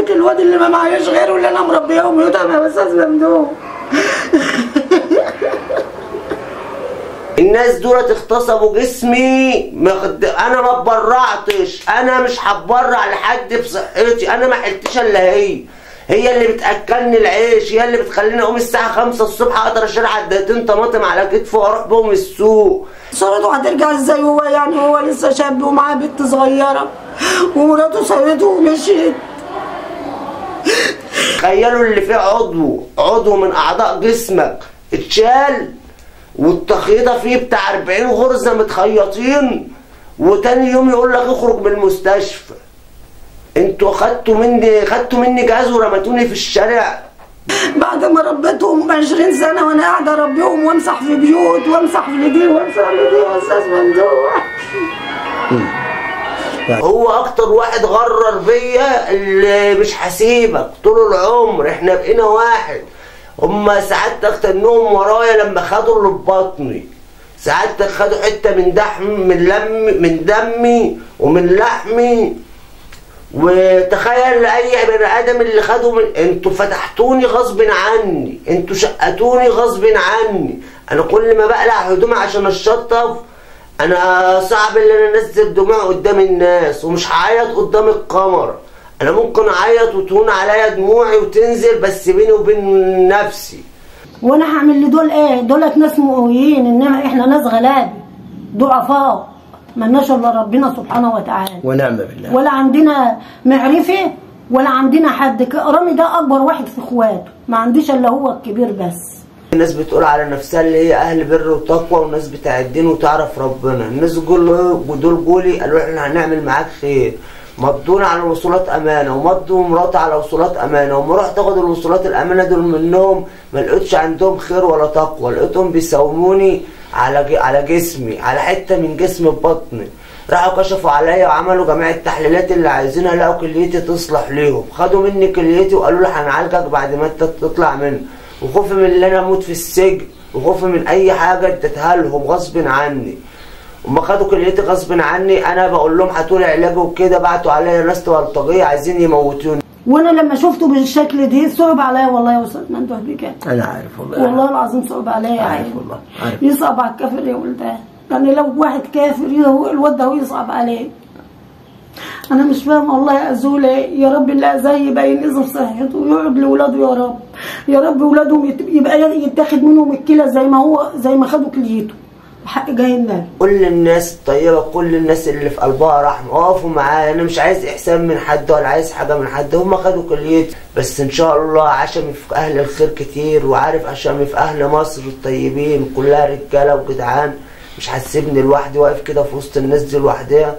بيت الواد اللي ما معياش غيره اللي انا مربيهم يوتهم يا استاذ ممدوح. الناس دولت اغتصبوا جسمي، انا ما اتبرعتش، انا مش هتبرع لحد بصحتي، انا ما حلتش الا هي اللي بتاكلني العيش، هي اللي بتخليني اقوم الساعه 5 الصبح اقدر اشيل عدتين طماطم على كتفي واروح بهم السوق. صورته هترجع ازاي؟ هو يعني هو لسه شاب ومعاه بنت صغيره ومراته سابته ومشيت. تخيلوا اللي فيه عضو من اعضاء جسمك اتشال، والتخييطه فيه بتاع 40 غرزه متخيطين، وتاني يوم يقول لك اخرج من المستشفى. انتوا خدتوا مني جهاز ورمتوني في الشارع. بعد ما ربيتهم 20 سنه وانا قاعده اربيهم وامسح في بيوت وامسح في دي وامسح في دي يا استاذ ممدوح. هو اكتر واحد غرر بيا اللي مش هسيبك طول العمر، احنا بقينا واحد. هما ساعات اختنهم ورايا لما خدوا اللي في بطني، ساعات خدوا حته من دمي ومن لحمي. وتخيل لاي بني ادم اللي خدوا انتوا فتحتوني غصب عني، انتوا شقتوني غصب عني. انا كل ما بقلع هدومي عشان اتشطف انا صعب ان انا انزل دموع قدام الناس، ومش هعيط قدام الكاميرا. انا ممكن اعيط وتهون عليا دموعي وتنزل، بس بيني وبين نفسي. وانا هعمل لدول ايه؟ دولت ناس مقويين، انما احنا ناس غلابه ضعفاء مالناش الا ربنا سبحانه وتعالى ونعم بالله. ولا عندنا معرفه ولا عندنا حد. رامي ده اكبر واحد في اخواته، ما عنديش الا هو الكبير بس. الناس بتقول على نفسها اللي هي اهل بر وتقوى وناس بتاع الدين وتعرف ربنا. الناس دول جولي قالوا احنا هنعمل معاك خير، مضونا على الوصولات امانه، ومضوا مراتي على وصولات امانه، وما رحت اخد الوصولات الامانه دول منهم ما لقيتش عندهم خير ولا تقوى، لقيتهم بيساوموني على جسمي، على حته من جسم بطني. راحوا كشفوا عليا وعملوا جميع التحليلات اللي عايزينها، لقوا كليتي تصلح ليهم، خدوا مني كليتي وقالوا لي هنعالجك بعد ما انت تطلع منه. وخوفي من ان انا اموت في السجن، وخوفي من اي حاجه اديتها لهم غصب عني. وما خدوا كليتي غصب عني، انا بقول لهم هاتوا لي علاج وكده، بعتوا عليا ناس بلطجيه عايزين يموتوني. وانا لما شفته بالشكل دي صعب عليا والله يا استاذ ممدوح بجد. انا عارف والله، والله العظيم صعب عليا. عارف والله، عارف. يصعب على الكافر يا ولدان، يعني لو واحد كافر الواد ده يصعب عليه. انا مش فاهمه والله يا ازوله. يا رب اللي زي يبين اذن صحته ويقعد لاولاده يا رب. يا رب اولادهم يبقى يتاخد منهم الكلى زي ما خدوا كليته حق جاي النبي. كل الناس الطيبه، كل الناس اللي في قلبها رحمه وقفوا معايا. انا مش عايز احسان من حد ولا عايز حاجه من حد، هم خدوا كليتي بس ان شاء الله عشمي في اهل الخير كتير، وعارف عشمي في اهل مصر الطيبين كلها رجاله وجدعان، مش هتسيبني لوحدي واقف كده في وسط الناس دي لوحديها.